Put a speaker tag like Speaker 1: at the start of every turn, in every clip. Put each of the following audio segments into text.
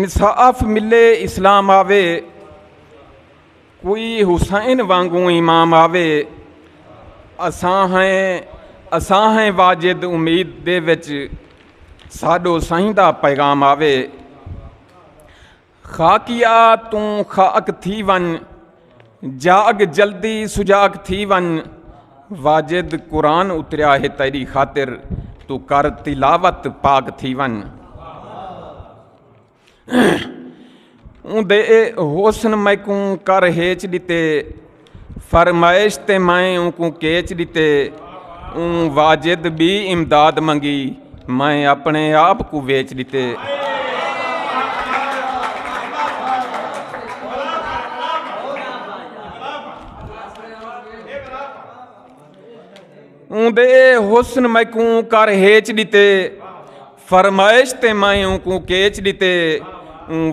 Speaker 1: इंसाफ मिले इस्लाम आवे, कोई हुसैन वांगू इमाम आवे। असां हैं वाजिद उम्मीद दे विच साडो साईं दा पैगाम आवे। खाकिया तू खाक थी वन, जाग जल्दी सुजाग थी वन। वाजिद कुरान उतरिया है तेरी खातिर, तू कर तिलावत पाक थी वन। ऊंदे होसन मैकू कर हेच दिते, फरमाइश ते मैं ऊँकू केच दिते। ऊँ वाजिद भी इमदाद मंगी, मैं अपने आप को वेच दिते। ऊंदे हुस्न मैकू कर हेच दिते, फरमाइश ते मैं ऊँकू केच दिते।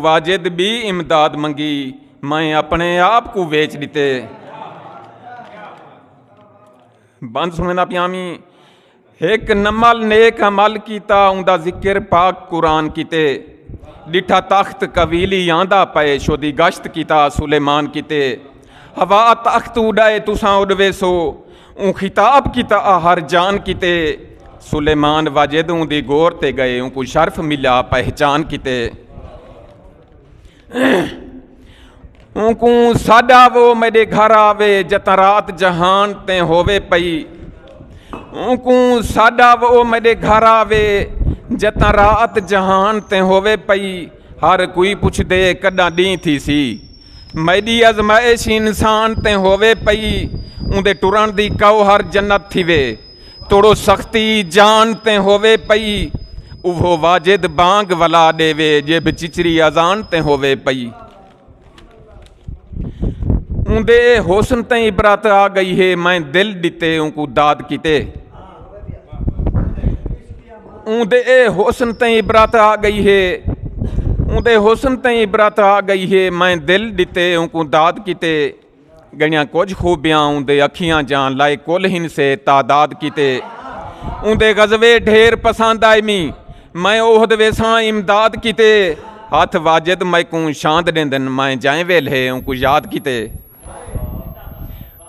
Speaker 1: वाजिद भी इमदाद मंगी, मैं अपने आप को वेच दिते। बंद सुनना पियामी। एक नमल नेक अमल कीता, उंदा जिक्र पाक कुरान कीते। डिठा तख्त कबीली आंदा पे, शोदी गश्त कीता सुलेमान कीते। हवा तख्त उड़ाए तुसां उड़वे सो, ऊँ खिताब कीता हर जान कीते। सुलेमान वाजिद उंदी गोर ते गए, उनको शर्फ मिला पहचान कीते। ऊँकू साडा वो मेरे घर आवे, जता रात जहान ते होवे पई। ऊँकू साडा वो मेरे घर आवे, जता रात जहान ते होवे पई। हर कोई पुछ दे कदा डी थी सी, मेरी अजमाइश इंसान ते होवे पई। उंदे टुरन दी कौ हर जन्नत थी वे, तोड़ो सख्ती जान ते होवे पई। उहो वाजिद बांग वला देवे, जेब चिचरी अजान ते होवे पई। उंदे होसन ते इबरत आ गई है, मैं दिल दिते उनको दाद कीते। उंदे होसन ते इबरत आ गई है, उंदे होसन ते इबरत आ गई है। मैं दिल दिते उनको दाद कीते। गणिया कुछ खूबियाँ उंदे अखियाँ जान लाए, कुल हिन से तादाद कीते। उंदे गजवे ढेर पसंद आई मी, मैं ओहद वेसा इमदाद कीते। हाथ वाजिद मैकू शांत देंदन, मैं जाए वेले उनको याद कीते।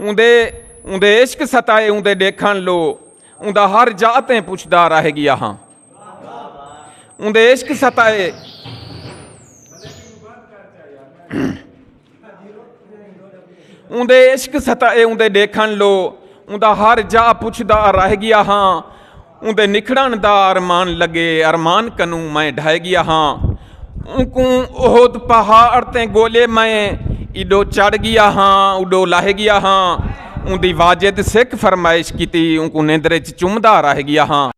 Speaker 1: उंदे इश्क सताए उंदे देखन लो, उंदा हर जाते पुछदा रह गया हाँ। उंदे इश्क सताए उंदे इश्क सताए उंदे देखन लो, उंदा हर जा पुछदा रह गया हाँ। उंदे निखड़न दा अरमान लगे, अरमान कनू मैं ढह गया हाँ। उनको ओहद पहाड़ ते गोले मैं इडो चढ़ गया हाँ, उडो लाह गया हाँ। उंदी वाजिद सिख फरमाइश कीती, उनको निंदरे च चुमदा रह गया हाँ।